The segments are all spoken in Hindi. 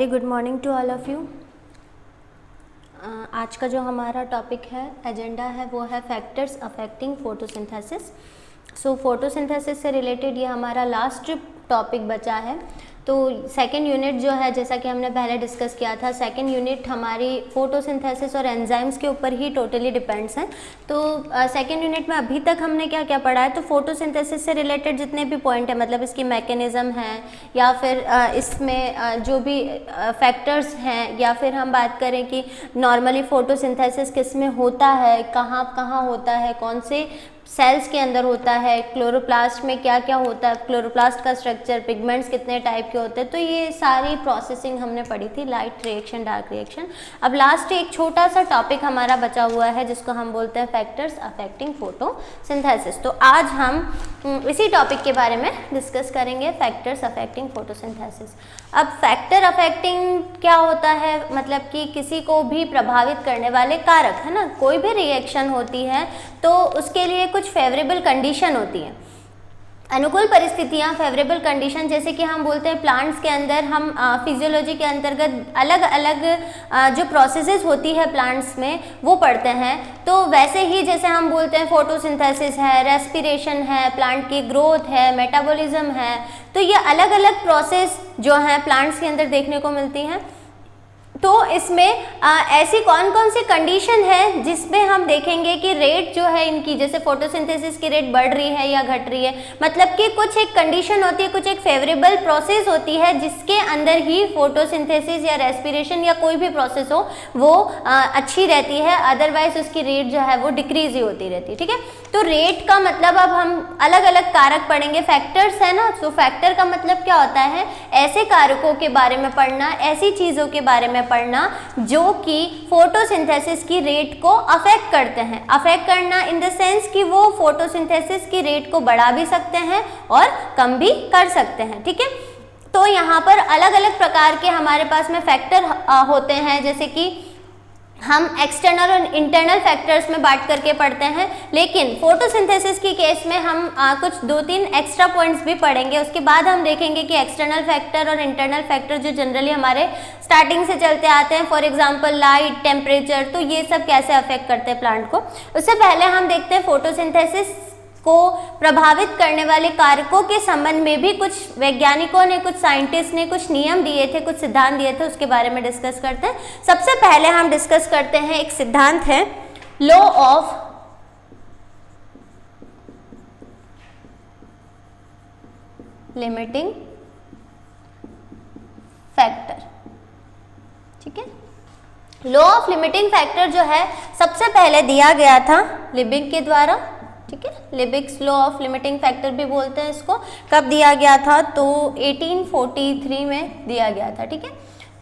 Very good morning to all of you. आज का जो हमारा टॉपिक है, एजेंडा है, वो है फैक्टर्स अफेक्टिंग फोटोसिंथेसिस। सो फोटोसिंथेसिस से रिलेटेड ये हमारा लास्ट टॉपिक बचा है। तो सेकेंड यूनिट जो है, जैसा कि हमने पहले डिस्कस किया था, सेकेंड यूनिट हमारी फोटोसिंथेसिस और एंजाइम्स के ऊपर ही टोटली डिपेंड्स हैं। तो सेकेंड यूनिट में अभी तक हमने क्या क्या पढ़ा है, तो फोटोसिंथेसिस से रिलेटेड जितने भी पॉइंट है, मतलब इसकी मैकेनिज़्म है या फिर इसमें जो भी फैक्टर्स हैं, या फिर हम बात करें कि नॉर्मली फोटोसिंथेसिस किस में होता है, कहाँ कहाँ होता है, कौन से सेल्स के अंदर होता है, क्लोरोप्लास्ट में क्या क्या होता है, क्लोरोप्लास्ट का स्ट्रक्चर, पिगमेंट्स कितने टाइप के होते हैं, तो ये सारी प्रोसेसिंग हमने पढ़ी थी, लाइट रिएक्शन, डार्क रिएक्शन। अब लास्ट एक छोटा सा टॉपिक हमारा बचा हुआ है जिसको हम बोलते हैं फैक्टर्स अफेक्टिंग फोटोसिंथेसिस। तो आज हम इसी टॉपिक के बारे में डिस्कस करेंगे, फैक्टर्स अफेक्टिंग फोटोसिंथेसिस। अब फैक्टर अफेक्टिंग क्या होता है, मतलब कि किसी को भी प्रभावित करने वाले कारक, है ना। कोई भी रिएक्शन होती है तो उसके लिए कुछ फेवरेबल कंडीशन होती है, अनुकूल परिस्थितियाँ, फेवरेबल कंडीशन। जैसे कि हम बोलते हैं प्लांट्स के अंदर हम फिजियोलॉजी के अंतर्गत अलग अलग जो प्रोसेसेस होती है प्लांट्स में वो पढ़ते हैं। तो वैसे ही जैसे हम बोलते हैं फोटोसिंथेसिस है, रेस्पिरेशन है, प्लांट की ग्रोथ है, मेटाबॉलिज्म है, तो ये अलग अलग प्रोसेस जो हैं प्लांट्स के अंदर देखने को मिलती हैं। तो इसमें ऐसी कौन कौन सी कंडीशन है जिसमें हम देखेंगे कि रेट जो है इनकी, जैसे फोटोसिंथेसिस की रेट बढ़ रही है या घट रही है, मतलब कि कुछ एक कंडीशन होती है, कुछ एक फेवरेबल प्रोसेस होती है जिसके अंदर ही फोटोसिंथेसिस या रेस्पिरेशन या कोई भी प्रोसेस हो वो अच्छी रहती है, अदरवाइज उसकी रेट जो है वो डिक्रीज ही होती रहती है। ठीक है, तो रेट का मतलब अब हम अलग अलग कारक पढ़ेंगे, फैक्टर्स है ना। तो फैक्टर का मतलब क्या होता है, ऐसे कारकों के बारे में पढ़ना, ऐसी चीज़ों के बारे में पढ़ना जो कि फोटोसिंथेसिस की रेट को अफेक्ट करते हैं। अफेक्ट करना इन द सेंस कि वो फोटोसिंथेसिस की रेट को बढ़ा भी सकते हैं और कम भी कर सकते हैं। ठीक है, तो यहाँ पर अलग अलग प्रकार के हमारे पास में फैक्टर होते हैं, जैसे कि हम एक्सटर्नल और इंटरनल फैक्टर्स में बांट करके पढ़ते हैं, लेकिन फोटोसिंथेसिस की केस में हम कुछ 2-3 एक्स्ट्रा पॉइंट्स भी पढ़ेंगे। उसके बाद हम देखेंगे कि एक्सटर्नल फैक्टर और इंटरनल फैक्टर जो जनरली हमारे स्टार्टिंग से चलते आते हैं, फॉर एग्जांपल लाइट, टेम्परेचर, तो ये सब कैसे अफेक्ट करते हैं प्लांट को। उससे पहले हम देखते हैं फोटोसिंथेसिस को प्रभावित करने वाले कारकों के संबंध में भी कुछ वैज्ञानिकों ने, कुछ साइंटिस्ट ने कुछ नियम दिए थे, कुछ सिद्धांत दिए थे, उसके बारे में डिस्कस करते हैं। सबसे पहले हम डिस्कस करते हैं, एक सिद्धांत है लॉ ऑफ लिमिटिंग फैक्टर। ठीक है, लॉ ऑफ लिमिटिंग फैक्टर जो है सबसे पहले दिया गया था लिबिग के द्वारा। ठीक है, लिबिग्स लॉ ऑफ लिमिटिंग फैक्टर भी बोलते हैं इसको। कब दिया गया था, तो 1843 में दिया गया था। ठीक है,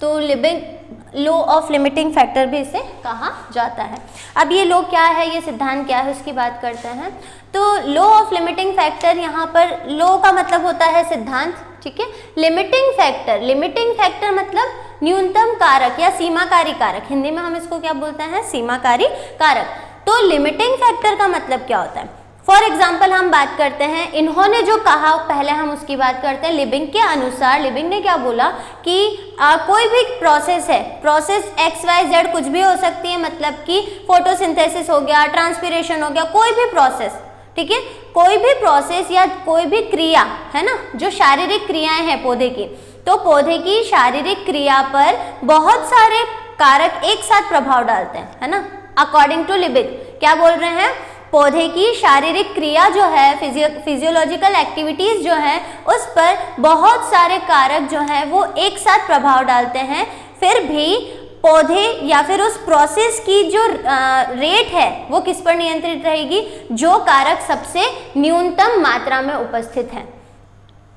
तो Liebig law of limiting factor भी इसे कहा जाता है। अब ये लॉ क्या है, ये सिद्धांत क्या है, उसकी बात करते हैं। तो लॉ ऑफ लिमिटिंग फैक्टर, यहाँ पर लॉ का मतलब होता है सिद्धांत। ठीक है, लिमिटिंग फैक्टर मतलब न्यूनतम कारक या सीमाकारी कारक, हिंदी में हम इसको क्या बोलते हैं, सीमाकारी कारक। तो लिमिटिंग फैक्टर का मतलब क्या होता है, फॉर एग्जाम्पल हम बात करते हैं, इन्होंने जो कहा पहले हम उसकी बात करते हैं। लिबिग के अनुसार, लिबिग ने क्या बोला कि कोई भी प्रोसेस है, प्रोसेस XYZ कुछ भी हो सकती है, मतलब कि फोटोसिंथेसिस हो गया, ट्रांसपिरेशन हो गया, कोई भी प्रोसेस। ठीक है, कोई भी प्रोसेस या कोई भी क्रिया, है ना, जो शारीरिक क्रियाएं हैं पौधे की, तो पौधे की शारीरिक क्रिया पर बहुत सारे कारक एक साथ प्रभाव डालते हैं, है ना। अकॉर्डिंग टू लिबिग क्या बोल रहे हैं, पौधे की शारीरिक क्रिया जो है, फिजियोलॉजिकल एक्टिविटीज जो है, उस पर बहुत सारे कारक जो है वो एक साथ प्रभाव डालते हैं। फिर भी पौधे या फिर उस प्रोसेस की जो रेट है वो किस पर नियंत्रित रहेगी, जो कारक सबसे न्यूनतम मात्रा में उपस्थित है।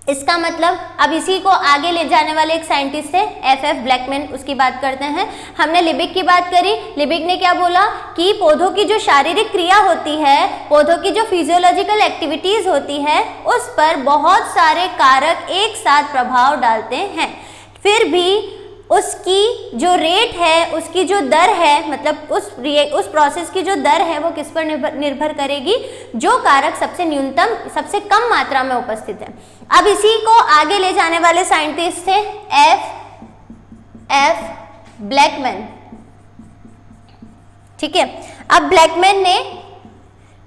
इसका मतलब, अब इसी को आगे ले जाने वाले एक साइंटिस्ट थे F.F. ब्लैकमैन, उसकी बात करते हैं। हमने लिबिग की बात करी, लिबिग ने क्या बोला कि पौधों की जो शारीरिक क्रिया होती है, पौधों की जो फिजियोलॉजिकल एक्टिविटीज होती है, उस पर बहुत सारे कारक एक साथ प्रभाव डालते हैं। फिर भी उसकी जो रेट है, उसकी जो दर है, मतलब उस प्रोसेस की जो दर है वो किस पर निर्भर करेगी, जो कारक सबसे न्यूनतम, सबसे कम मात्रा में उपस्थित है। अब इसी को आगे ले जाने वाले साइंटिस्ट थे एफ ब्लैकमैन। ठीक है, अब ब्लैकमैन ने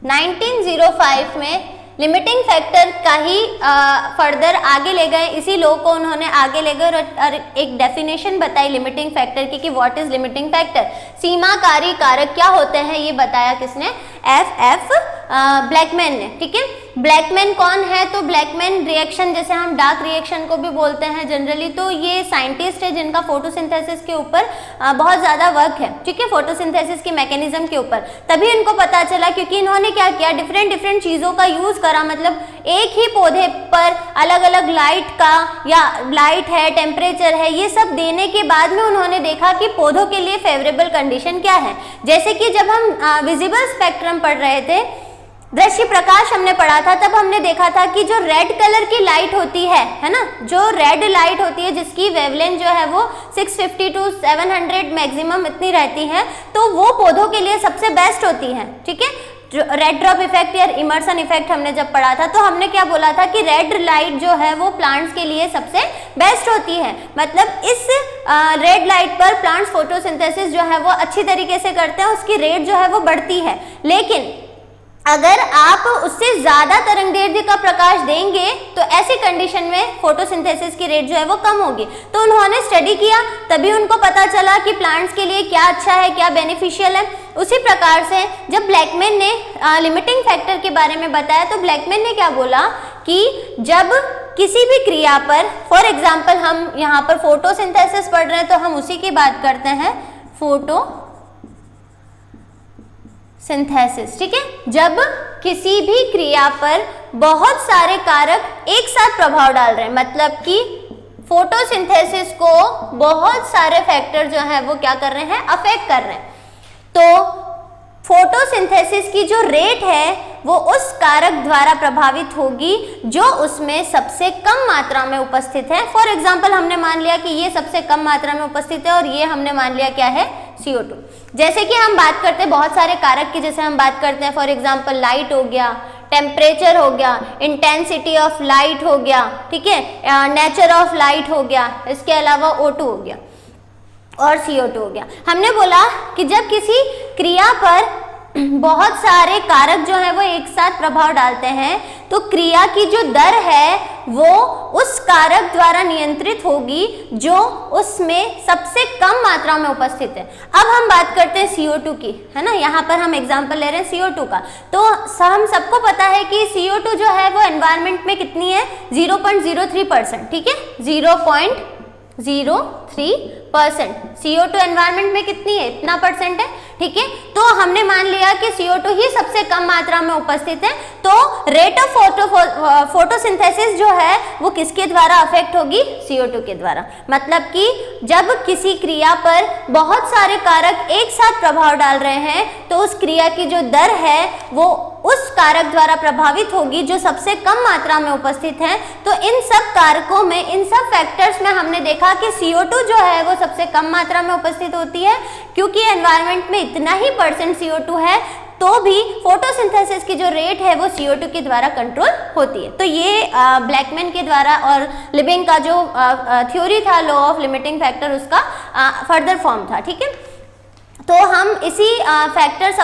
1905 में लिमिटिंग फैक्टर का ही फर्दर आगे ले गए, इसी लॉ को उन्होंने आगे ले गए और एक डेफिनेशन बताई लिमिटिंग फैक्टर की कि व्हाट इज लिमिटिंग फैक्टर, सीमाकारी कारक क्या होते हैं, ये बताया किसने, एफ ब्लैकमैन ने। ठीक है, ब्लैकमैन कौन है, तो ब्लैकमैन रिएक्शन, जैसे हम डार्क रिएक्शन को भी बोलते हैं जनरली, तो ये साइंटिस्ट है जिनका फोटोसिंथेसिस के ऊपर बहुत ज़्यादा वर्क है। ठीक है, फोटोसिंथेसिस के मैकेनिज्म के ऊपर, तभी इनको पता चला क्योंकि इन्होंने क्या किया, डिफरेंट चीज़ों का यूज़ करा, मतलब एक ही पौधे पर अलग अलग लाइट का या लाइट है, टेम्परेचर है, ये सब देने के बाद में उन्होंने देखा कि पौधों के लिए फेवरेबल कंडीशन क्या है। जैसे कि जब हम विजिबल स्पेक्ट्रम पढ़ रहे थे, दृश्य प्रकाश हमने पढ़ा था, तब हमने देखा था कि जो रेड कलर की लाइट होती है ना, जो रेड लाइट होती है जिसकी वेवलेंथ जो है वो 650 to 700 मैक्सिमम इतनी रहती है, तो वो पौधों के लिए सबसे बेस्ट होती है। ठीक है, रेड ड्रॉप इफेक्ट या इमर्सन इफेक्ट हमने जब पढ़ा था, तो हमने क्या बोला था कि रेड लाइट जो है वो प्लांट्स के लिए सबसे बेस्ट होती है, मतलब इस रेड लाइट पर प्लांट्स फोटोसिंथेसिस जो है वो अच्छी तरीके से करते हैं, उसकी रेट जो है वो बढ़ती है। लेकिन अगर आप उससे ज़्यादा तरंगदैर्घ्य का प्रकाश देंगे तो ऐसी कंडीशन में फोटोसिंथेसिस की रेट जो है वो कम होगी। तो उन्होंने स्टडी किया, तभी उनको पता चला कि प्लांट्स के लिए क्या अच्छा है, क्या बेनिफिशियल है। उसी प्रकार से जब ब्लैकमैन ने लिमिटिंग फैक्टर के बारे में बताया, तो ब्लैकमैन ने क्या बोला कि जब किसी भी क्रिया पर, फॉर एग्जाम्पल हम यहाँ पर फोटोसिंथेसिस पढ़ रहे हैं तो हम उसी की बात करते हैं, फोटो सिंथेसिस। ठीक है, जब किसी भी क्रिया पर बहुत सारे कारक एक साथ प्रभाव डाल रहे हैं, मतलब कि फोटोसिंथेसिस को बहुत सारे फैक्टर जो है वो क्या कर रहे हैं, अफेक्ट कर रहे हैं, तो फोटोसिंथेसिस की जो रेट है वो उस कारक द्वारा प्रभावित होगी जो उसमें सबसे कम मात्रा में उपस्थित है। फॉर एग्जाम्पल हमने मान लिया कि ये सबसे कम मात्रा में उपस्थित है और ये हमने मान लिया क्या है, CO2। जैसे कि हम बात करते हैं बहुत सारे कारक की, जैसे हम बात करते हैं फॉर एग्जाम्पल लाइट हो गया, टेम्परेचर हो गया, इंटेंसिटी ऑफ लाइट हो गया, ठीक है, नेचर ऑफ लाइट हो गया, इसके अलावा O2 हो गया और CO2 हो गया। हमने बोला कि जब किसी क्रिया पर बहुत सारे कारक जो है वो एक साथ प्रभाव डालते हैं, तो क्रिया की जो दर है वो उस कारक द्वारा नियंत्रित होगी जो उसमें सबसे कम मात्रा में उपस्थित है। अब हम बात करते हैं CO2 की, है ना, यहाँ पर हम एग्जांपल ले रहे हैं CO2 का। तो हम सबको पता है कि CO2 जो है वो एनवायरनमेंट में कितनी है, 0.03%। ठीक है, 0.03%। CO2 एनवायरनमेंट में कितनी है, इतना परसेंट है। ठीक है, तो हमने मान लिया कि CO2 ही सबसे कम मात्रा में उपस्थित है, तो रेट ऑफ फोटोसिंथेसिस जो है वो किसके द्वारा अफेक्ट होगी, CO2 के द्वारा। मतलब कि जब किसी क्रिया पर बहुत सारे कारक एक साथ प्रभाव डाल रहे हैं, तो उस क्रिया की जो दर है वो उस कारक द्वारा प्रभावित होगी जो सबसे कम मात्रा में उपस्थित है। तो इन सब कारकों में, इन सब फैक्टर्स में हमने देखा कि CO2 जो है वो सबसे कम मात्रा में उपस्थित होती है, क्योंकि एनवायरनमेंट में इतना ही परसेंट CO2 है, तो भी फोटोसिंथेसिस की जो रेट है वो CO2 के द्वारा कंट्रोल होती है। तो ये ब्लैकमैन के द्वारा और लिबिंग का जो थ्योरी था लॉ ऑफ लिमिटिंग फैक्टर, उसका फर्दर फॉर्म था। ठीक है, तो हम इसी फैक्टर्स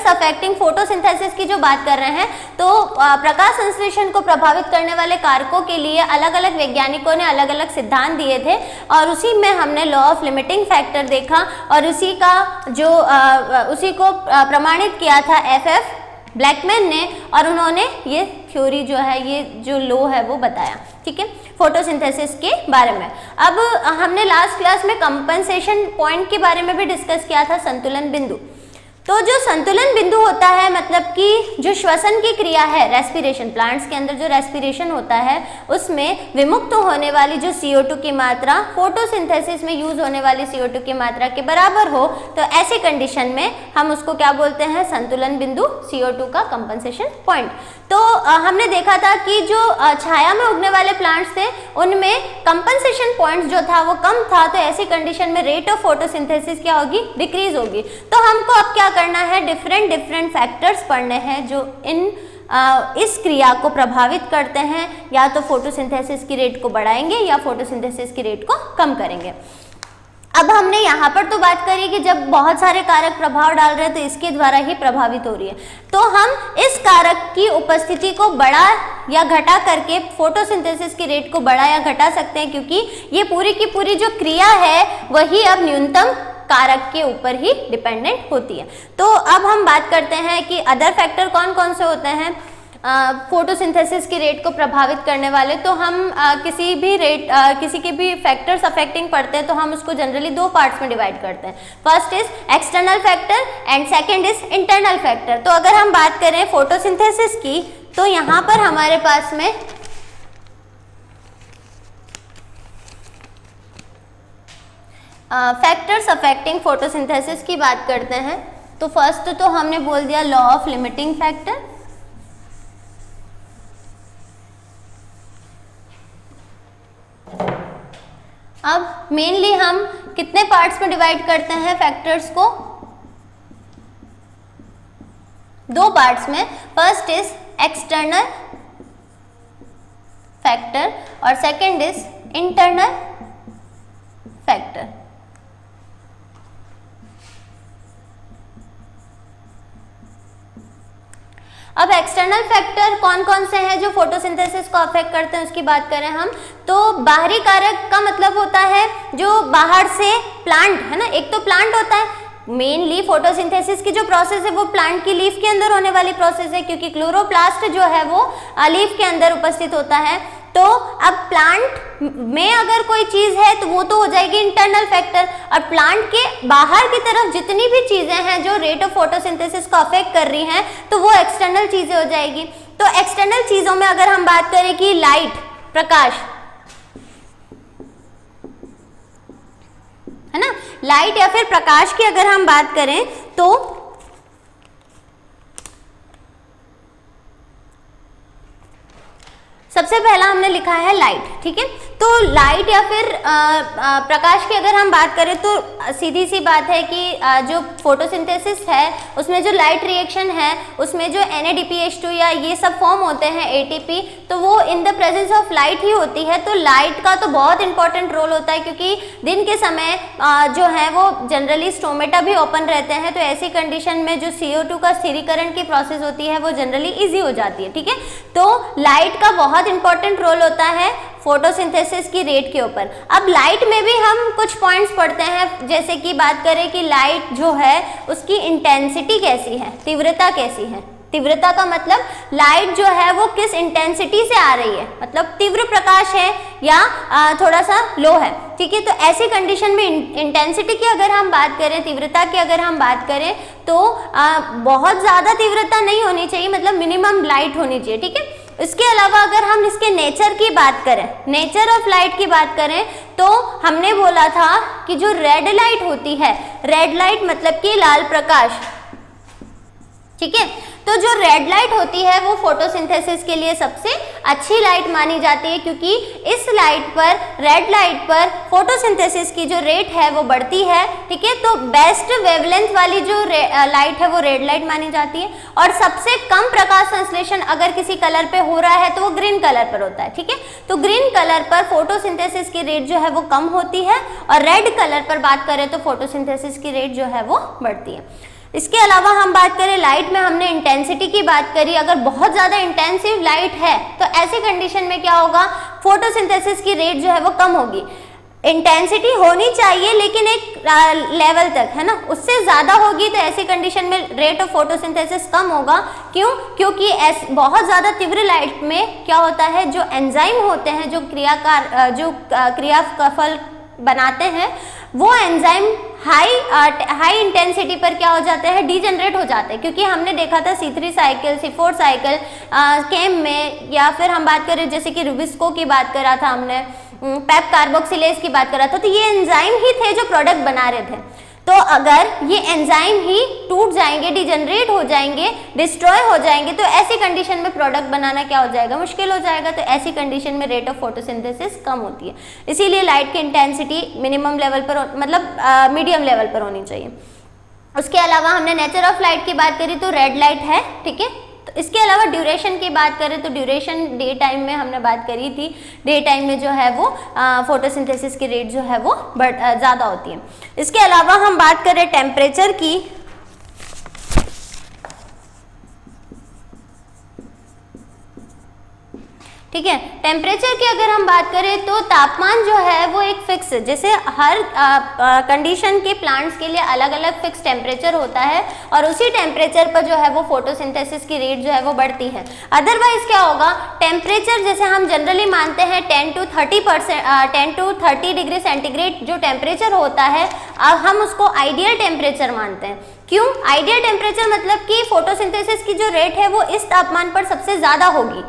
अफेक्टिंग फोटोसिंथेसिस की जो बात कर रहे हैं, तो प्रकाश संश्लेषण को प्रभावित करने वाले कारकों के लिए अलग अलग वैज्ञानिकों ने अलग अलग सिद्धांत दिए थे, और उसी में हमने लॉ ऑफ लिमिटिंग फैक्टर देखा और उसी को प्रमाणित किया था FF ब्लैकमैन ने, और उन्होंने ये थ्योरी जो है, ये जो लॉ है वो बताया। ठीक है, फोटोसिंथेसिस के बारे में। अब हमने लास्ट क्लास में कंपनसेशन पॉइंट के बारे में भी डिस्कस किया था, संतुलन बिंदु। तो जो संतुलन बिंदु होता है, मतलब कि जो श्वसन की क्रिया है, रेस्पिरेशन, प्लांट्स के अंदर जो रेस्पिरेशन होता है, उसमें विमुक्त होने वाली जो CO2 की मात्रा फोटोसिंथेसिस में यूज होने वाली CO2 की मात्रा के बराबर हो, तो ऐसी कंडीशन में हम उसको क्या बोलते हैं, संतुलन बिंदु, CO2 का कंपनसेशन पॉइंट। तो हमने देखा था कि जो छाया में उगने वाले प्लांट्स थे उनमें कंपनसेशन पॉइंट जो था वो कम था, तो ऐसी कंडीशन में रेट ऑफ फोटोसिंथेसिस क्या होगी, डिक्रीज होगी। तो हमको अब क्या करना है, डिफरेंट फैक्टर्स पढ़ने हैं जो इन इस क्रिया को प्रभावित करते हैं, या तो फोटोसिंथेसिस की रेट को बढ़ाएंगे या फोटोसिंथेसिस की रेट को कम करेंगे। अब हमने यहाँ पर तो बात करी कि जब बहुत सारे कारक प्रभाव डाल रहे हैं तो इसके द्वारा ही प्रभावित हो रही है, तो हम इस कारक की उपस्थिति को बढ़ा या घटा करके फोटोसिंथेसिस की रेट को बढ़ा या घटा सकते हैं, क्योंकि ये पूरी की पूरी जो क्रिया है वही अब न्यूनतम कारक के ऊपर ही डिपेंडेंट होती है। तो अब हम बात करते हैं कि अदर फैक्टर कौन कौन से होते हैं फोटोसिंथेसिस की रेट को प्रभावित करने वाले। तो हम किसी के भी फैक्टर्स अफेक्टिंग पढ़ते हैं तो हम उसको जनरली दो पार्ट्स में डिवाइड करते हैं। First is external factor and second is internal factor. तो अगर हम बात करें फोटोसिंथेसिस की, तो यहाँ पर हमारे पास में फैक्टर्स अफेक्टिंग फोटोसिंथेसिस की बात करते हैं। तो फर्स्ट तो हमने बोल दिया लॉ ऑफ लिमिटिंग फैक्टर। अब मेनली हम कितने पार्ट्स में डिवाइड करते हैं फैक्टर्स को? दो पार्ट्स में। फर्स्ट इज एक्सटर्नल फैक्टर और सेकंड इज इंटरनल फैक्टर। अब एक्सटर्नल फैक्टर कौन कौन से हैं जो फोटोसिंथेसिस को अफेक्ट करते हैं उसकी बात करें हम, तो बाहरी कारक का मतलब होता है जो बाहर से प्लांट है ना, एक तो प्लांट होता है, मेनली फोटोसिंथेसिस की जो प्रोसेस है वो प्लांट की लीफ के अंदर होने वाली प्रोसेस है, क्योंकि क्लोरोप्लास्ट जो है वो लीफ के अंदर उपस्थित होता है। तो अब प्लांट में अगर कोई चीज है तो वो तो हो जाएगी इंटरनल फैक्टर, और प्लांट के बाहर की तरफ जितनी भी चीजें हैं जो रेट ऑफ फोटोसिंथेसिस को अफेक्ट कर रही हैं तो वो एक्सटर्नल चीजें हो जाएगी। तो एक्सटर्नल चीजों में अगर हम बात करें कि लाइट, प्रकाश है ना, लाइट या फिर प्रकाश की अगर हम बात करें तो सबसे पहला हमने लिखा है लाइट, ठीक है। तो लाइट या फिर प्रकाश की अगर हम बात करें तो सीधी सी बात है कि जो फोटोसिंथेसिस है उसमें जो लाइट रिएक्शन है उसमें जो NADPH2 या ये सब फॉर्म होते हैं ATP, तो वो in the presence of light ही होती है। तो लाइट का तो बहुत इंपॉर्टेंट रोल होता है, क्योंकि दिन के समय जो है वो जनरली स्टोमेटा भी ओपन रहते हैं, तो ऐसी कंडीशन में जो CO2 का स्थिरीकरण की प्रोसेस होती है वो जनरली ईजी हो जाती है, ठीक है। तो लाइट का बहुत इंपॉर्टेंट रोल होता है फोटोसिंथेसिस की रेट के ऊपर। अब लाइट में भी हम कुछ पॉइंट्स पढ़ते हैं, जैसे कि बात करें कि लाइट जो है उसकी इंटेंसिटी कैसी है, तीव्रता कैसी है। तीव्रता का मतलब लाइट जो है वो किस इंटेंसिटी से आ रही है, मतलब तीव्र प्रकाश है या थोड़ा सा लो है, ठीक है। तो ऐसी कंडीशन में इंटेंसिटी की अगर हम बात करें, तीव्रता की अगर हम बात करें तो बहुत ज़्यादा तीव्रता नहीं होनी चाहिए, मतलब मिनिमम लाइट होनी चाहिए, ठीक है। इसके अलावा अगर हम इसके नेचर की बात करें, नेचर ऑफ लाइट की बात करें, तो हमने बोला था कि जो रेड लाइट होती है, रेड लाइट मतलब कि लाल प्रकाश, ठीक है। तो जो रेड लाइट होती है वो फोटोसिंथेसिस के लिए सबसे अच्छी लाइट मानी जाती है, क्योंकि इस लाइट पर, रेड लाइट पर फोटोसिंथेसिस की जो रेट है वो बढ़ती है, ठीक है। तो बेस्ट वेवलेंथ वाली जो लाइट है वो रेड लाइट मानी जाती है, और सबसे कम प्रकाश संश्लेषण अगर किसी कलर पे हो रहा है तो वो ग्रीन कलर पर होता है, ठीक है। तो ग्रीन कलर पर फोटोसिंथेसिस की रेट जो है वो कम होती है, और रेड कलर पर बात करें तो फोटोसिंथेसिस की रेट जो है वो बढ़ती है। इसके अलावा हम बात करें लाइट में, हमने इंटेंसिटी की बात करी। अगर बहुत ज़्यादा इंटेंसिव लाइट है तो ऐसी कंडीशन में क्या होगा, फोटोसिंथेसिस की रेट जो है वो कम होगी। इंटेंसिटी होनी चाहिए लेकिन एक लेवल तक, है ना, उससे ज़्यादा होगी तो ऐसी कंडीशन में रेट ऑफ फोटोसिंथेसिस कम होगा। क्यों? क्योंकि बहुत ज़्यादा तीव्र लाइट में क्या होता है, जो एंजाइम होते हैं, जो क्रिया का फल बनाते हैं, वो एंजाइम हाई इंटेंसिटी पर क्या हो जाते हैं, डीजनरेट हो जाते हैं। क्योंकि हमने देखा था C3 साइकिल, C4 साइकिल केम में, या फिर हम बात करें जैसे कि रुबिस्को की बात करा था हमने, पेप कार्बोक्सिलेज की बात करा था, तो ये एंजाइम ही थे जो प्रोडक्ट बना रहे थे। तो अगर ये एंजाइम ही टूट जाएंगे, डिजनरेट हो जाएंगे, डिस्ट्रॉय हो जाएंगे, तो ऐसी कंडीशन में प्रोडक्ट बनाना क्या हो जाएगा, मुश्किल हो जाएगा। तो ऐसी कंडीशन में रेट ऑफ फोटोसिंथेसिस कम होती है। इसीलिए लाइट की इंटेंसिटी मिनिमम लेवल पर, मतलब मीडियम लेवल पर होनी चाहिए। उसके अलावा हमने नेचर ऑफ लाइट की बात करी तो रेड लाइट है, ठीक है, तो इसके अलावा ड्यूरेशन की बात करें तो ड्यूरेशन डे टाइम में हमने बात करी थी, डे टाइम में जो है वो फोटोसिंथेसिस की रेट जो है वो ज़्यादा होती है। इसके अलावा हम बात करें टेम्परेचर की, ठीक है, टेम्परेचर की अगर हम बात करें तो तापमान जो है वो एक फिक्स, जैसे हर कंडीशन के प्लांट्स के लिए अलग अलग फिक्स टेम्परेचर होता है और उसी टेम्परेचर पर जो है वो फोटोसिंथेसिस की रेट जो है वो बढ़ती है। अदरवाइज क्या होगा, टेम्परेचर जैसे हम जनरली मानते हैं 10 to 30 डिग्री सेंटीग्रेड जो टेम्परेचर होता है, अब हम उसको आइडियल टेम्परेचर मानते हैं। क्यों आइडियल टेम्परेचर, मतलब कि फोटोसिंथेसिस की जो रेट है वो इस तापमान पर सबसे ज़्यादा होगी।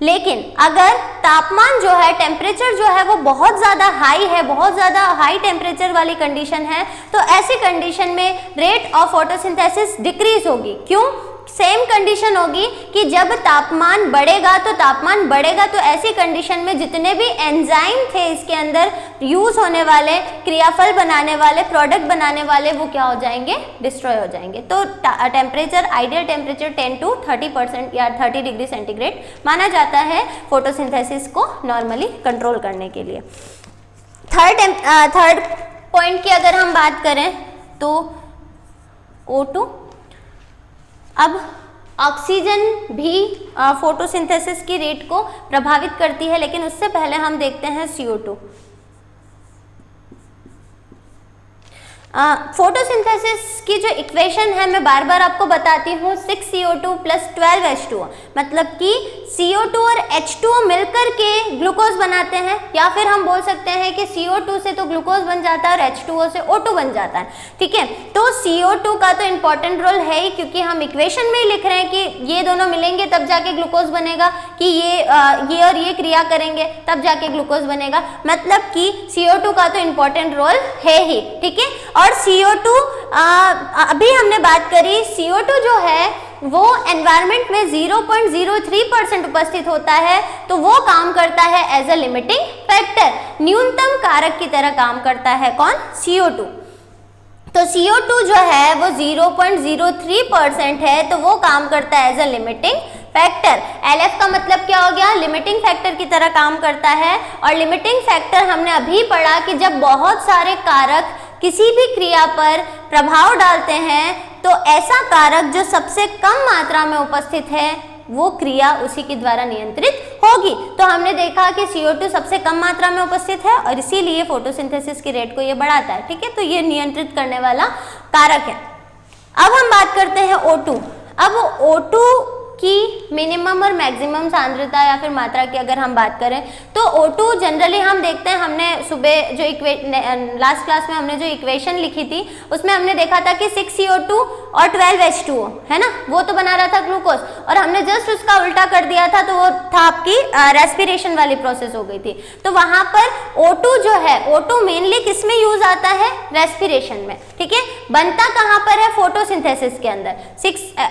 लेकिन अगर तापमान जो है, टेम्परेचर जो है वो बहुत ज़्यादा हाई है, बहुत ज़्यादा हाई टेम्परेचर वाली कंडीशन है, तो ऐसी कंडीशन में रेट ऑफ फोटोसिंथेसिस डिक्रीज होगी। क्यों, सेम कंडीशन होगी कि जब तापमान बढ़ेगा तो ऐसी कंडीशन में जितने भी एंजाइम थे इसके अंदर यूज होने वाले, क्रियाफल बनाने वाले, प्रोडक्ट बनाने वाले, वो क्या हो जाएंगे, डिस्ट्रॉय हो जाएंगे। तो टेम्परेचर, आइडियल टेम्परेचर 10 to 30% या 30 डिग्री सेंटीग्रेड माना जाता है फोटोसिंथेसिस को नॉर्मली कंट्रोल करने के लिए। थर्ड पॉइंट की अगर हम बात करें तो O2, अब ऑक्सीजन भी फोटोसिंथेसिस की रेट को प्रभावित करती है, लेकिन उससे पहले हम देखते हैं CO2। फोटोसिंथेसिस की जो इक्वेशन है मैं बार बार आपको बताती हूँ, 6CO2 + 12H2O, मतलब कि CO2 और H2O मिलकर के ग्लूकोज बनाते हैं, या फिर हम बोल सकते हैं कि CO2 से तो ग्लूकोज बन जाता है और H2O से O2 बन जाता है। ठीक है, तो CO2 का तो इम्पॉर्टेंट रोल है ही, क्योंकि हम इक्वेशन में ही लिख रहे हैं कि ये दोनों मिलेंगे तब जाके ग्लूकोज बनेगा, कि ये और ये क्रिया करेंगे तब जाके ग्लूकोज बनेगा, मतलब कि CO2 का तो इम्पॉर्टेंट रोल है ही। ठीक है, और CO2 अभी हमने बात करी, CO2 जो है वो एनवायरनमेंट में 0.03% उपस्थित होता है, तो वो काम करता है एज अ लिमिटिंग फैक्टर, न्यूनतम कारक की तरह काम करता है। कौन, CO2। तो CO2 जो है वो 0.03% है, तो वो काम करता है as a limiting factor. LF का मतलब क्या हो गया, लिमिटिंग फैक्टर की तरह काम करता है। और लिमिटिंग फैक्टर हमने अभी पढ़ा कि जब बहुत सारे कारक किसी भी क्रिया पर प्रभाव डालते हैं, तो ऐसा कारक जो सबसे कम मात्रा में उपस्थित है वो क्रिया उसी के द्वारा नियंत्रित होगी। तो हमने देखा कि CO2 सबसे कम मात्रा में उपस्थित है और इसीलिए फोटोसिंथेसिस की रेट को ये बढ़ाता है। ठीक है, तो ये नियंत्रित करने वाला कारक है। अब हम बात करते हैं O2। अब O2 की मिनिमम और मैक्सिमम सांद्रता या फिर मात्रा की अगर हम बात करें तो O2 जनरली हम देखते हैं, हमने सुबह जो लास्ट क्लास में हमने जो इक्वेशन लिखी थी उसमें हमने देखा था कि 6CO2 और 12H2O है ना, वो तो बना रहा था ग्लूकोज, और हमने जस्ट उसका उल्टा कर दिया था, तो वो था आपकी रेस्पिरेशन वाली प्रोसेस हो गई थी। तो वहां पर O2 जो है, O2 मेनली किस में यूज आता है, रेस्पिरेशन में। ठीक है, बनता कहाँ पर है, फोटोसिंथेसिस के अंदर।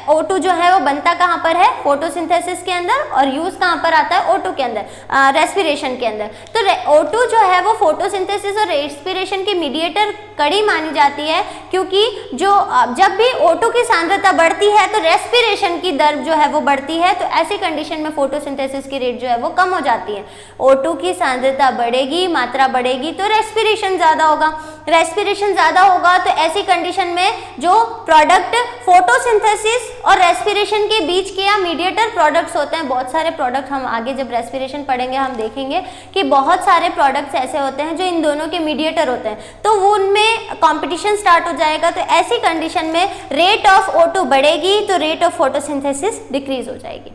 O2 जो है वो बनता कहाँ पर है, फोटोसिंथेसिस के अंदर, और यूज कहाँ पर आता है, O2 के अंदर, रेस्पिरेशन के अंदर। तो O2 जो है वो फोटोसिंथेसिस और रेस्पिरेशन की मीडिएटर कड़ी मानी जाती है, क्योंकि जो जब भी O2 की सांद्रता बढ़ती है तो रेस्पिरेशन की दर जो है वो बढ़ती है, तो ऐसी कंडीशन में फोटोसिंथेसिस की रेट जो है वो कम हो जाती है। O2 की सांद्रता बढ़ेगी, मात्रा बढ़ेगी, तो रेस्पिरेशन ज़्यादा होगा, रेस्पिरेशन ज़्यादा होगा, तो ऐसी कंडीशन में जो प्रोडक्ट फोटोसिंथेसिस और रेस्पिरेशन के बीच के या मीडिएटर प्रोडक्ट्स होते हैं, बहुत सारे प्रोडक्ट हम आगे जब रेस्पिरेशन पढ़ेंगे हम देखेंगे कि बहुत सारे प्रोडक्ट्स ऐसे होते हैं जो इन दोनों के मीडिएटर होते हैं, तो वो उनमें कंपटीशन स्टार्ट हो जाएगा। तो ऐसी कंडीशन में रेट ऑफ O2 बढ़ेगी तो रेट ऑफ फोटोसिंथेसिस डिक्रीज हो जाएगी।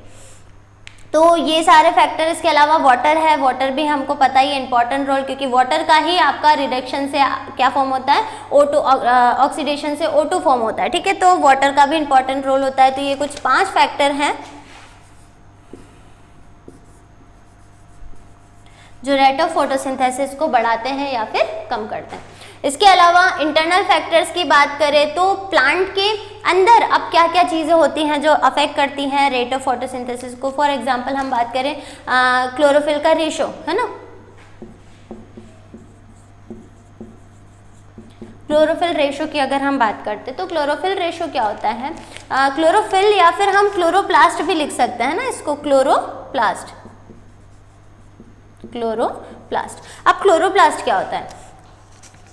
तो ये सारे फैक्टर, इसके अलावा वाटर है, वाटर भी हमको पता ही है इंपॉर्टेंट रोल, क्योंकि वाटर का ही आपका रिडक्शन से क्या फॉर्म होता है, O2, ऑक्सीडेशन से O2 फॉर्म होता है। ठीक है, तो वाटर का भी इंपॉर्टेंट रोल होता है। तो ये कुछ 5 फैक्टर हैं जो रेट ऑफ फोटोसिंथेसिस को बढ़ाते हैं या फिर कम करते हैं। इसके अलावा इंटरनल फैक्टर्स की बात करें तो प्लांट के अंदर अब क्या क्या चीज़ें होती हैं जो अफेक्ट करती हैं रेट ऑफ फोटोसिंथेसिस को। फॉर एग्जांपल हम बात करें क्लोरोफिल का रेशो, है ना, क्लोरोफिल रेशो की अगर हम बात करते हैं तो क्लोरोफिल रेशो क्या होता है, क्लोरोफिल या फिर हम क्लोरोप्लास्ट भी लिख सकते हैं ना इसको, क्लोरोप्लास्ट। अब क्लोरोप्लास्ट क्या होता है,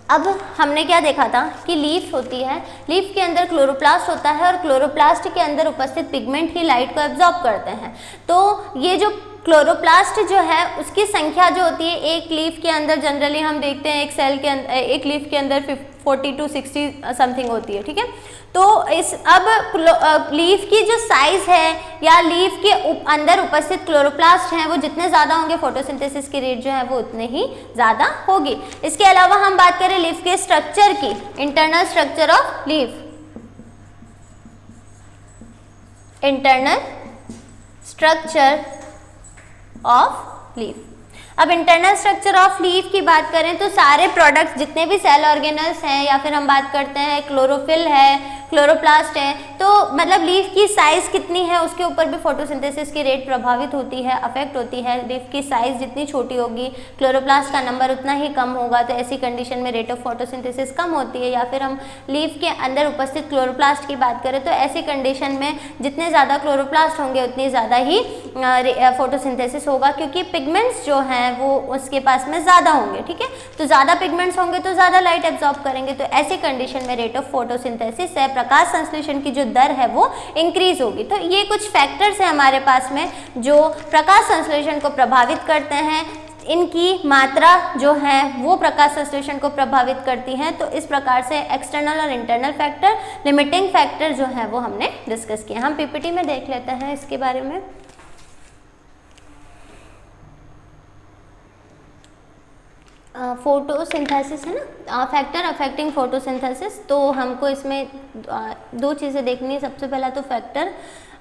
अब हमने क्या देखा था कि लीफ होती है, लीफ के अंदर क्लोरोप्लास्ट होता है और क्लोरोप्लास्ट के अंदर उपस्थित पिगमेंट ही लाइट को एब्जॉर्ब करते हैं। तो ये जो क्लोरोप्लास्ट जो है उसकी संख्या जो होती है एक लीफ के अंदर, जनरली हम देखते हैं एक सेल के अंदर, एक लीफ के अंदर 40 to 60 समथिंग होती है, ठीक है। तो इस अब लीफ की जो साइज है या लीफ के अंदर उपस्थित क्लोरोप्लास्ट हैं वो जितने ज़्यादा होंगे फोटोसिंथेसिस की रेट जो है वो उतने ही ज़्यादा होगी। इसके अलावा हम बात करें लीफ के स्ट्रक्चर की, internal structure of leaf, internal structure of leaf. अब इंटरनल स्ट्रक्चर ऑफ लीफ की बात करें तो सारे प्रोडक्ट्स जितने भी सेल ऑर्गेनल्स हैं या फिर हम बात करते हैं क्लोरोफिल है, क्लोरोप्लास्ट है, तो मतलब लीफ की साइज कितनी है उसके ऊपर भी फोटोसिंथेसिस की रेट प्रभावित होती है, अफेक्ट होती है। लीफ की साइज जितनी छोटी होगी क्लोरोप्लास्ट का नंबर उतना ही कम होगा, तो ऐसी कंडीशन में रेट ऑफ फोटोसिंथेसिस कम होती है। या फिर हम लीफ के अंदर उपस्थित क्लोरोप्लास्ट की बात करें तो ऐसी कंडीशन में जितने ज़्यादा क्लोरोप्लास्ट होंगे उतनी ज़्यादा ही फोटोसिंथेसिस होगा, क्योंकि पिगमेंट्स जो हैं वो उसके पास में ज़्यादा होंगे, ठीक है। तो ज़्यादा पिगमेंट्स होंगे तो ज़्यादा लाइट एब्जॉर्ब करेंगे, तो ऐसी कंडीशन में रेट ऑफ फोटोसिंथेसिस है, प्रकाश संश्लेषण की जो दर है वो इंक्रीज होगी। तो ये कुछ फैक्टर्स हैं हमारे पास में जो प्रकाश संश्लेषण को प्रभावित करते हैं, इनकी मात्रा जो है वो प्रकाश संश्लेषण को प्रभावित करती हैं। तो इस प्रकार से एक्सटर्नल और इंटरनल फैक्टर, लिमिटिंग फैक्टर जो है वो हमने डिस्कस किया। हम पीपीटी में देख लेते हैं इसके बारे में। फोटोसिंथेसिस है ना, फैक्टर अफेक्टिंग फोटोसिंथेसिस। तो हमको इसमें दो चीज़ें देखनी है। सबसे पहला तो फैक्टर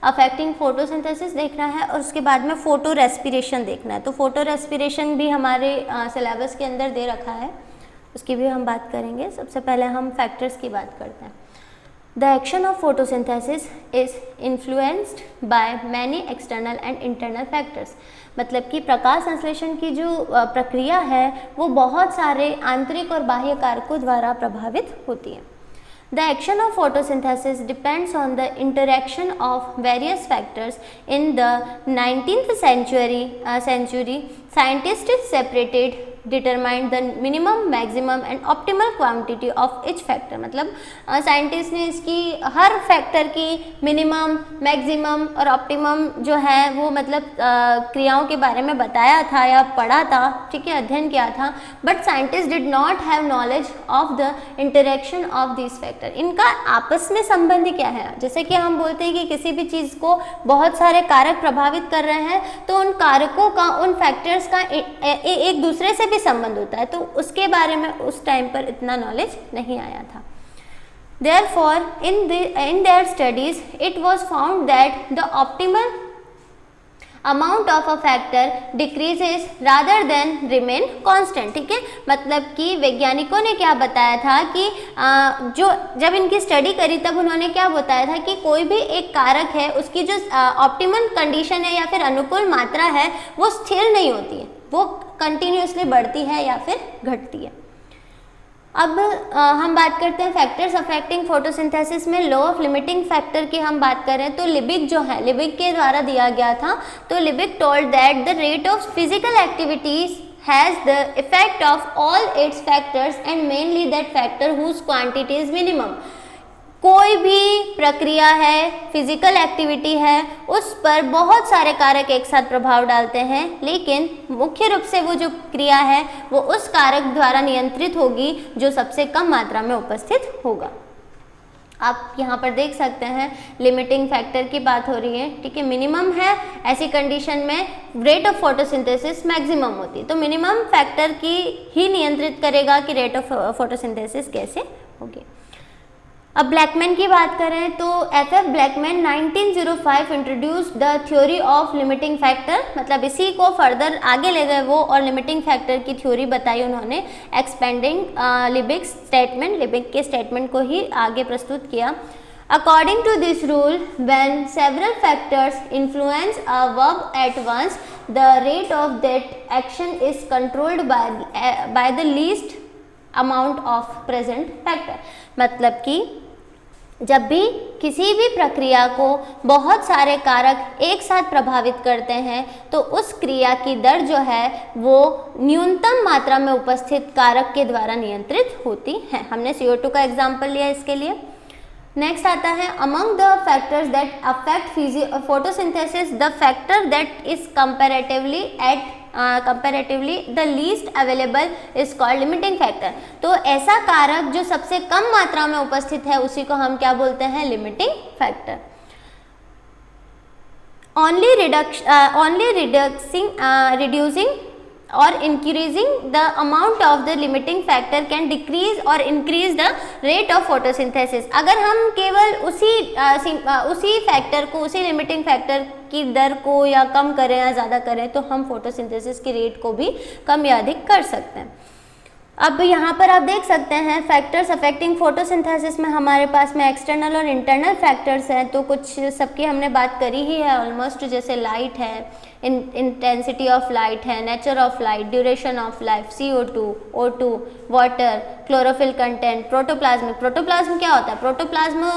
अफेक्टिंग फोटोसिंथेसिस देखना है और उसके बाद में फोटो रेस्पिरेशन देखना है। तो फोटो रेस्पिरेशन भी हमारे सिलेबस के अंदर दे रखा है, उसकी भी हम बात करेंगे। सबसे पहले हम फैक्टर्स की बात करते हैं। The action of photosynthesis is influenced by many external and internal factors। मतलब कि प्रकाश संश्लेषण की जो प्रक्रिया है वो बहुत सारे आंतरिक और बाह्य कारकों द्वारा प्रभावित होती है। The action of photosynthesis depends on the interaction of various factors. In the 19th century, scientists separated determined the minimum, maximum and optimal quantity of each factor। मतलब साइंटिस्ट ने इसकी हर फैक्टर की मिनिमम, मैक्सिमम और ऑप्टिमम जो है वो मतलब क्रियाओं के बारे में बताया था या पढ़ा था, ठीक है, अध्ययन किया था। But scientist did not have knowledge of the interaction of this factor. इनका आपस में संबंध क्या है? जैसे कि हम बोलते हैं कि किसी भी चीज़ को बहुत सारे कारक प्रभावित कर रहे हैं, तो उन कारकों का, उन फैक्टर्स का एक दूसरे से भी संबंध होता है। तो उसके बारे में उस टाइम पर इतना नॉलेज नहीं आया था। Therefore, in their studies, it was found that the optimal amount of a factor decreases rather than remain constant। ठीक है, मतलब कि वैज्ञानिकों ने क्या बताया था कि जो जब इनकी स्टडी करी तब उन्होंने क्या बताया था कि कोई भी एक कारक है उसकी जो ऑप्टिमल कंडीशन है या फिर अनुकूल मात्रा है वो स्थिर नहीं होती है, वो कंटिन्यूसली बढ़ती है या फिर घटती है। अब हम बात करते हैं फैक्टर्स अफेक्टिंग फोटोसिंथेसिस में। लॉ ऑफ लिमिटिंग फैक्टर की हम बात करें तो लिबिक जो है, लिबिक के द्वारा दिया गया था। तो Liebig told that the rate of physical activities has the effect of all its factors and mainly that factor whose quantity is minimum. कोई भी प्रक्रिया है, फिजिकल एक्टिविटी है, उस पर बहुत सारे कारक एक साथ प्रभाव डालते हैं, लेकिन मुख्य रूप से वो जो क्रिया है वो उस कारक द्वारा नियंत्रित होगी जो सबसे कम मात्रा में उपस्थित होगा। आप यहाँ पर देख सकते हैं लिमिटिंग फैक्टर की बात हो रही है, ठीक है। मिनिमम है, ऐसी कंडीशन में रेट ऑफ फोटोसिंथेसिस मैक्सिमम होती है। तो मिनिमम फैक्टर की ही नियंत्रित करेगा कि रेट ऑफ फोटोसिंथेसिस कैसे होगी। अब ब्लैकमैन की बात करें तो F.F. Blackman 1905 introduced the theory of limiting factor. मतलब इसी को फर्दर आगे ले गए वो और लिमिटिंग फैक्टर की थ्योरी बताई उन्होंने, एक्सपेंडिंग लिबिक स्टेटमेंट, लिबिक के स्टेटमेंट को ही आगे प्रस्तुत किया। According to this rule, when several factors influence a verb at once, the rate of that action is controlled by the least amount of present factor, मतलब कि जब भी किसी भी प्रक्रिया को बहुत सारे कारक एक साथ प्रभावित करते हैं तो उस क्रिया की दर जो है वो न्यूनतम मात्रा में उपस्थित कारक के द्वारा नियंत्रित होती है। हमने CO2 का एग्जाम्पल लिया इसके लिए। नेक्स्ट आता है among the factors that affect photosynthesis the factor that is comparatively the least available is called limiting factor. तो ऐसा कारक जो सबसे कम मात्रा में उपस्थित है उसी को हम क्या बोलते हैं, limiting factor. reducing or increasing the amount of the limiting factor can decrease or increase the rate of photosynthesis। अगर हम केवल उसी फैक्टर को, उसी लिमिटिंग फैक्टर की दर को या कम करें या ज़्यादा करें तो हम फोटोसिंथेसिस की रेट को भी कम या अधिक कर सकते हैं। अब यहाँ पर आप देख सकते हैं फैक्टर्स अफेक्टिंग फोटोसिंथेसिस में हमारे पास में एक्सटर्नल और इंटरनल फैक्टर्स हैं, तो कुछ सबकी हमने बात करी ही है ऑलमोस्ट, जैसे लाइट है, इंटेंसिटी ऑफ लाइट है, nature of light, duration of life, CO2, O2, water, chlorophyll content, protoplasm क्या होता है, प्रोटोप्लाज्म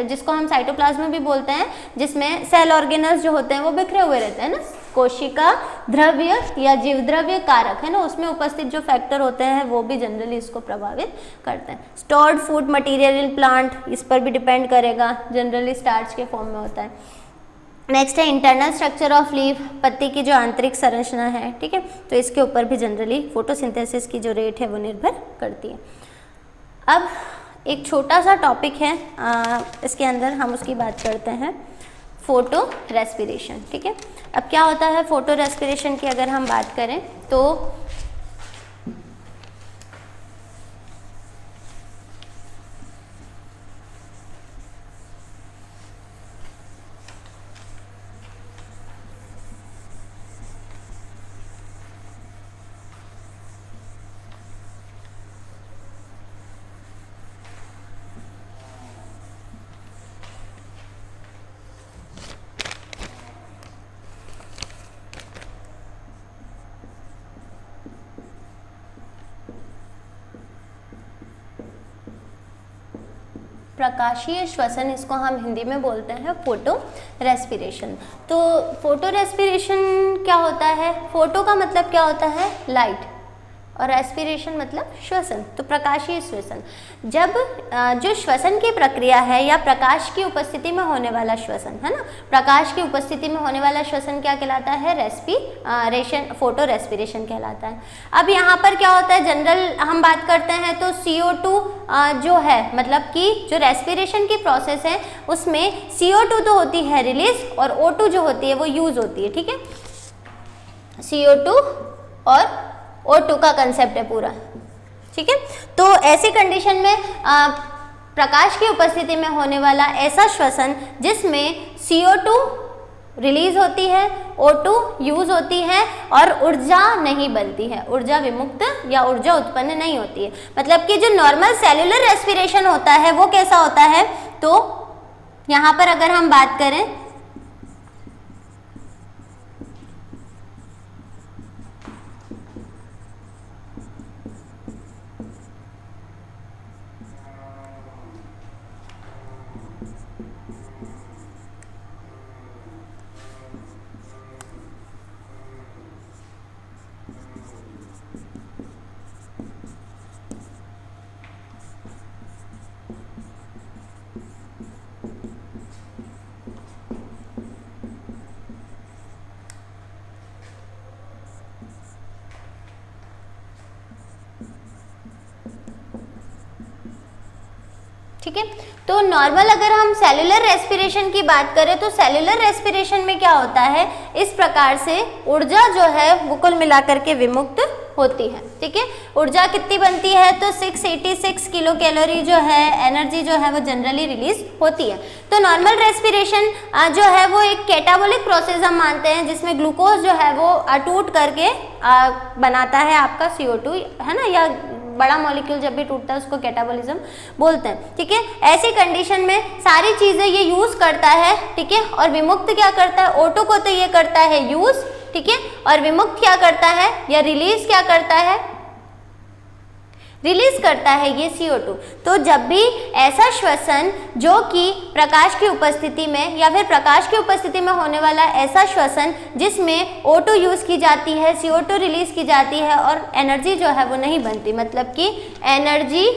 जिसको हम साइटोप्लाज्म भी बोलते हैं, जिसमें सेल ऑर्गेनल्स जो होते हैं वो बिखरे हुए रहते हैं ना, कोशिका द्रव्य या जीव द्रव्य कारक है ना, उसमें उपस्थित जो फैक्टर होते हैं वो भी जनरली इसको प्रभावित करते हैं। Stored food material in plant, इस पर भी डिपेंड करेगा, जनरली स्टार्च के फॉर्म में होता है। नेक्स्ट है इंटरनल स्ट्रक्चर ऑफ लीफ, पत्ती की जो आंतरिक संरचना है, ठीक है, तो इसके ऊपर भी जनरली फोटोसिंथेसिस की जो रेट है वो निर्भर करती है। अब एक छोटा सा टॉपिक है इसके अंदर हम उसकी बात करते हैं, फोटो रेस्पिरेशन, ठीक है। अब क्या होता है फोटो रेस्पिरेशन की अगर हम बात करें तो प्रकाशीय श्वसन, इसको हम हिंदी में बोलते हैं फोटो रेस्पिरेशन। तो फोटो रेस्पिरेशन क्या होता है, फोटो का मतलब क्या होता है लाइट, और रेस्पिरेशन मतलब श्वसन, तो प्रकाशीय श्वसन। जब जो श्वसन की प्रक्रिया है या प्रकाश की उपस्थिति में होने वाला श्वसन है ना, प्रकाश की उपस्थिति में होने वाला श्वसन क्या कहलाता है, रेस्पिरेशन, फोटो रेस्पिरेशन कहलाता है। अब यहाँ पर क्या होता है, जनरल हम बात करते हैं तो CO2 जो है, मतलब कि जो रेस्पिरेशन की प्रोसेस है उसमें CO2 तो होती है रिलीज और O2 जो होती है वो यूज होती है, ठीक है। CO2 और O2 का कंसेप्ट है पूरा, ठीक है। तो ऐसी कंडीशन में प्रकाश की उपस्थिति में होने वाला ऐसा श्वसन जिसमें CO2 रिलीज होती है, O2 यूज होती है और ऊर्जा नहीं बनती है, ऊर्जा विमुक्त या ऊर्जा उत्पन्न नहीं होती है। मतलब कि जो नॉर्मल सेल्यूलर रेस्पिरेशन होता है वो कैसा होता है, तो यहाँ पर अगर हम बात करें ठीक है। तो नॉर्मल अगर हम सेल्यूलर रेस्पिरेशन की बात करें तो सेल्यूलर रेस्पिरेशन में क्या होता है, इस प्रकार से ऊर्जा जो है वो कुल मिलाकर के विमुक्त होती है, ठीक है। ऊर्जा कितनी बनती है, तो 686 किलो कैलोरी जो है एनर्जी जो है वो जनरली रिलीज होती है। तो नॉर्मल रेस्पिरेशन जो है वो एक कैटाबोलिक प्रोसेस हम मानते हैं, जिसमें ग्लूकोज जो है वो टूट करके बनाता है आपका CO2 है ना, या बड़ा मॉलिक्यूल जब भी टूटता है उसको कैटाबोलिज्म बोलते हैं, ठीक है। ऐसी कंडीशन में सारी चीजें ये यूज करता है, ठीक है, और विमुक्त क्या करता है, O2 को तो ये करता है यूज, ठीक है, और विमुक्त क्या करता है या रिलीज क्या करता है, रिलीज करता है ये CO2। तो जब भी ऐसा श्वसन जो कि प्रकाश की उपस्थिति में या फिर प्रकाश की उपस्थिति में होने वाला ऐसा श्वसन जिसमें O2 यूज की जाती है, CO2 रिलीज की जाती है और एनर्जी जो है वो नहीं बनती, मतलब कि एनर्जी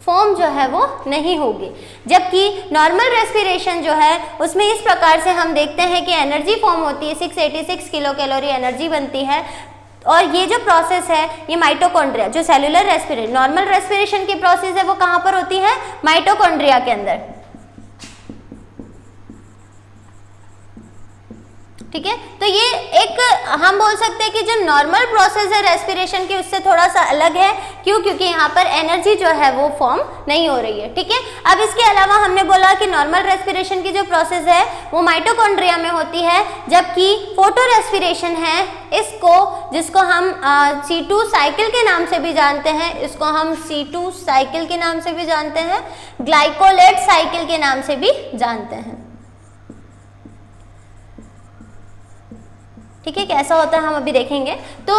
फॉर्म जो है वो नहीं होगी। जबकि नॉर्मल रेस्पिरेशन जो है उसमें इस प्रकार से हम देखते हैं कि एनर्जी फॉर्म होती है, 686 किलो कैलोरी एनर्जी बनती है। और ये जो प्रोसेस है ये माइटोकॉन्ड्रिया, जो सेलुलर रेस्पिरेशन, नॉर्मल रेस्पिरेशन की प्रोसेस है वो कहाँ पर होती है? माइटोकॉन्ड्रिया के अंदर, ठीक है। तो ये एक हम बोल सकते हैं कि जो नॉर्मल प्रोसेस है रेस्पिरेशन की उससे थोड़ा सा अलग है। क्यों? क्योंकि यहाँ पर एनर्जी जो है वो फॉर्म नहीं हो रही है, ठीक है। अब इसके अलावा हमने बोला कि नॉर्मल रेस्पिरेशन की जो प्रोसेस है वो माइटोकॉन्ड्रिया में होती है, जबकि फोटो रेस्पिरेशन है इसको, जिसको हम C2 साइकिल के नाम से भी जानते हैं, इसको हम C2 साइकिल के नाम से भी जानते हैं, ग्लाइकोलेट साइकिल के नाम से भी जानते हैं, ठीक है। कैसा होता है हम अभी देखेंगे। तो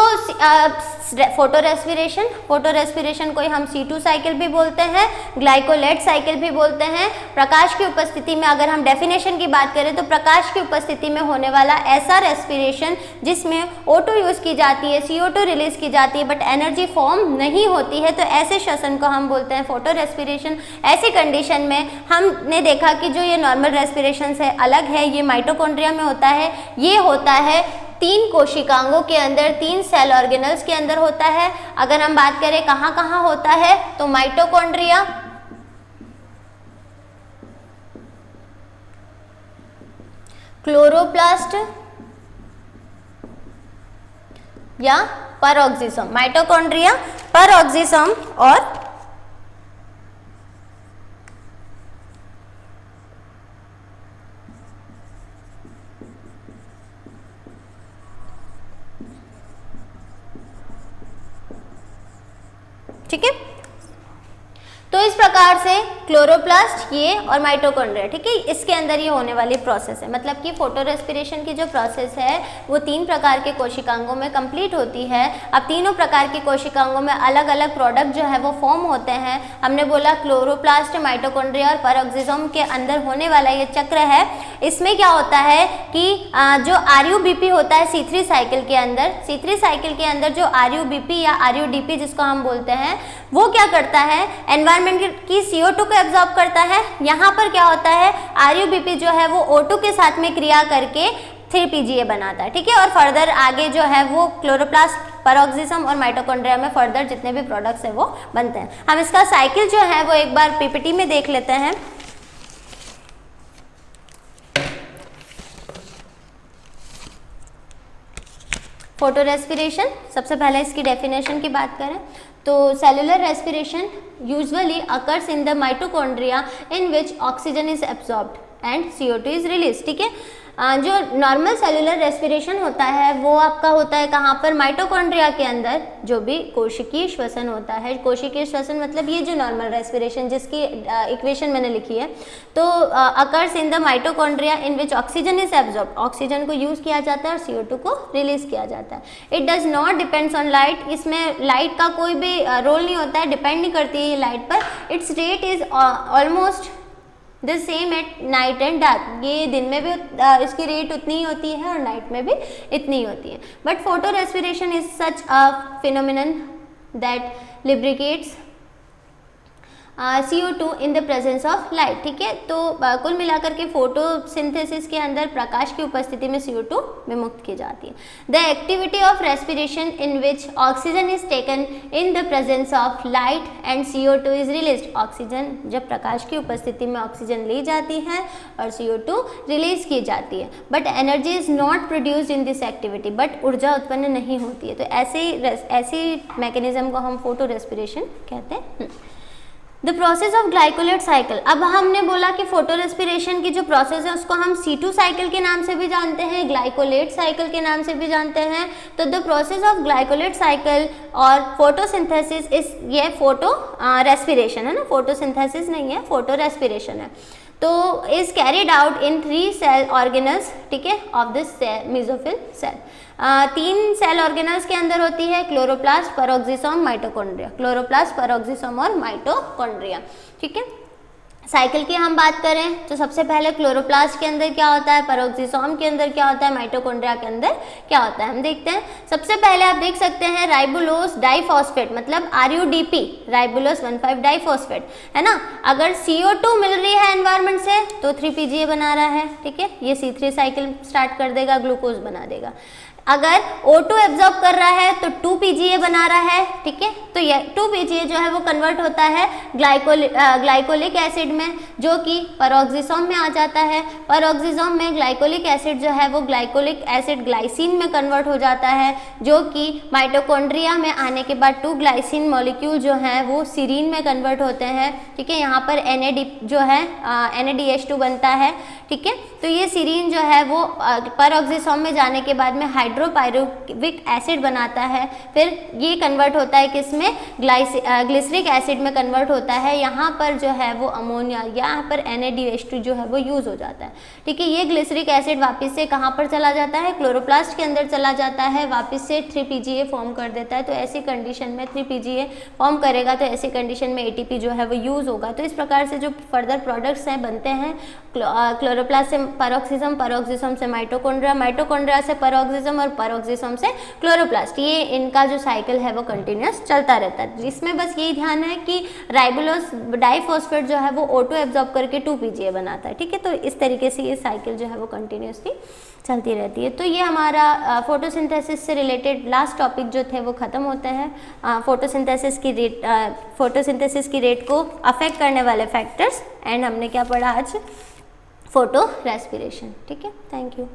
फोटो रेस्पिरेशन को हम C2 साइकिल भी बोलते हैं, ग्लाइकोलेट साइकिल भी बोलते हैं। प्रकाश की उपस्थिति में अगर हम डेफिनेशन की बात करें तो प्रकाश की उपस्थिति में होने वाला ऐसा रेस्पिरेशन जिसमें O2 यूज की जाती है, CO2 रिलीज की जाती है, बट एनर्जी फॉर्म नहीं होती है, तो ऐसे श्वसन को हम बोलते हैं फोटो रेस्पिरेशन। ऐसी कंडीशन में हमने देखा कि जो ये नॉर्मल रेस्पिरेशन से अलग है, ये माइटोकॉन्ड्रिया में होता है। ये होता है 3 कोशिकांगों के अंदर, 3 सेल ऑर्गेनल्स के अंदर होता है। अगर हम बात करें कहाँ कहाँ होता है तो माइटोकॉन्ड्रिया, क्लोरोप्लास्ट या पेरोक्सिसोम, माइटोकॉन्ड्रिया, पेरोक्सिसोम और ठीक है। तो इस प्रकार से क्लोरोप्लास्ट ये और माइटोकॉन्ड्रिया, ठीक है, इसके अंदर ये होने वाली प्रोसेस है। मतलब कि फोटो रेस्पिरेशन की जो प्रोसेस है वो 3 प्रकार के कोशिकांगों में कंप्लीट होती है। अब तीनों प्रकार की कोशिकांगों में अलग अलग प्रोडक्ट जो है वो फॉर्म होते हैं। हमने बोला क्लोरोप्लास्ट, माइटोकॉन्ड्रिया और पेरोक्सिसोम के अंदर होने वाला ये चक्र है। इसमें क्या होता है कि जो RUBP होता है C3 साइकिल के अंदर, C3 साइकिल के अंदर जो RUBP या RUDP जिसको हम बोलते हैं, वो क्या करता है? एनवायरमेंट की CO2 को एब्जॉर्ब करता है। यहाँ पर क्या होता है? RUBP जो है वो O2 के साथ में क्रिया करके 3PGA बनाता है, ठीक है। और फर्दर आगे जो है वो क्लोरोप्लास्ट, पेरोक्सिसोम और माइटोकॉन्ड्रिया में फर्दर जितने भी प्रोडक्ट्स है वो बनते हैं। हम इसका साइकिल जो है वो एक बार PPT में देख लेते हैं। फोटो रेस्पिरेशन, सबसे पहले इसकी डेफिनेशन की बात करें तो cellular respiration usually occurs in the mitochondria in which oxygen is absorbed and CO2 is release, ठीक है। जो नॉर्मल सेलुलर रेस्पिरेशन होता है वो आपका होता है कहाँ पर? माइटोकॉन्ड्रिया के अंदर। जो भी कोशिकीय श्वसन होता है, कोशिकीय श्वसन मतलब ये जो नॉर्मल रेस्पिरेशन जिसकी इक्वेशन मैंने लिखी है, तो occurs in the mitochondria in which oxygen is absorbed, oxygen को यूज किया जाता है और CO2 को रिलीज किया जाता है। It does not depends on light, इसमें लाइट का कोई भी रोल नहीं होता है, डिपेंड नहीं करती है ये लाइट पर। It's rate is almost the same at night and dark, ये दिन में भी इसकी रेट उतनी ही होती है और नाइट में भी इतनी ही होती है। But photo respiration is such a phenomenon that liberates CO2 in the presence of light, ठीक है। तो कुल मिलाकर के फोटोसिंथेसिस के अंदर प्रकाश की उपस्थिति में CO2 विमुक्त की जाती है। The activity of respiration in which oxygen is taken in the presence of light and CO2 is released, oxygen जब प्रकाश की उपस्थिति में ऑक्सीजन ली जाती है और CO2 रिलीज की जाती है। But energy is not produced in this activity, but ऊर्जा उत्पन्न नहीं होती है। तो ऐसी मैकेनिज्म को हम फोटो रेस्पिरेशन कहते हैं। The process of glycolate cycle, अब हमने बोला कि फोटो रेस्पिरेशन की जो प्रोसेस है उसको हम C2 साइकिल के नाम से भी जानते हैं, ग्लाइकोलेट साइकिल के नाम से भी जानते हैं। तो the process of glycolate cycle और फोटोसिंथेसिस इस ये फोटो रेस्पिरेशन है ना, फोटोसिंथेसिस नहीं है, फोटो रेस्पिरेशन है। तो is carried out in 3 cell organelles, ठीक है, of this mesophyll cell. 3 cell organelles के अंदर होती है chloroplast, peroxisome, mitochondria, chloroplast, peroxisome और माइटोकॉन्ड्रिया, ठीक है। साइकिल की हम बात करें तो सबसे पहले क्लोरोप्लास्ट के अंदर क्या होता है, पेरोक्सिसोम के अंदर क्या होता है, माइटोकॉन्ड्रिया के अंदर क्या होता है, हम देखते हैं। सबसे पहले आप देख सकते हैं राइबोलोस डाइफॉस्फेट, मतलब RUDP, राइबोलोस 1,5 डाइफॉस्फेट, है ना। अगर CO2 मिल रही है एनवायरनमेंट से तो 3PGA बना रहा है, ठीक है, ये C3 साइकिल स्टार्ट कर देगा, ग्लूकोज बना देगा। अगर O2 एब्जॉर्ब कर रहा है तो 2PGA बना रहा है, ठीक है, तो ये 2PGA जो है वो कन्वर्ट होता है ग्लाइकोलिक एसिड में, जो कि पेरोक्सिसोम में आ जाता है। पेरोक्सिसोम में ग्लाइकोलिक एसिड जो है वो ग्लाइकोलिक एसिड ग्लाइसिन में कन्वर्ट हो जाता है, जो कि माइटोकॉन्ड्रिया में आने के बाद 2 ग्लाइसिन मॉलिक्यूल जो हैं वो सीरीन में कन्वर्ट होते हैं, ठीक है। यहाँ पर NAD जो है NADH2 बनता है, ठीक है। तो ये सीरीन जो है वो पेरोक्सिसोम में जाने के बाद में हाइड्रोपायरुविक एसिड बनाता है, फिर ये कन्वर्ट होता है किसमें, ग्लिसरिक एसिड में कन्वर्ट होता है। यहाँ पर जो है वो अमोनिया, यहाँ पर NADH2 जो है वो यूज़ हो जाता है, ठीक है। ये ग्लिसरिक एसिड वापस से कहाँ पर चला जाता है, क्लोरोप्लास्ट के अंदर चला जाता है, वापस से 3PGA फॉर्म कर देता है। तो ऐसी कंडीशन में 3PGA फॉर्म करेगा तो ऐसी कंडीशन में ATP जो है वो यूज़ होगा। तो इस प्रकार से जो फर्दर प्रोडक्ट्स हैं बनते हैं, क्लोरोप्लास्ट से पेरोक्सिसम, पेरोक्सिसम से माइटोकॉन्ड्रिया, माइटोकॉन्ड्रिया से पेरोक्सिसम और पेरोक्सिसम से क्लोरोप्लास्ट। ये इनका जो साइकिल है वो कंटिन्यूस चलता रहता है। इसमें बस यही ध्यान है कि राइबोलोस डाइफॉस्फेट जो है वो O2 एब्जॉर्ब करके 2PGA बनाता है, ठीक है। तो इस तरीके से ये साइकिल जो है वो कंटिन्यूसली चलती रहती है। तो ये हमारा फोटोसिंथेसिस से रिलेटेड लास्ट टॉपिक जो थे वो ख़त्म होते हैं। फोटोसिंथेसिस की रेट को अफेक्ट करने वाले फैक्टर्स, एंड हमने क्या पढ़ा आज, फोटो रेस्पिरेशन, ठीक है। Thank you.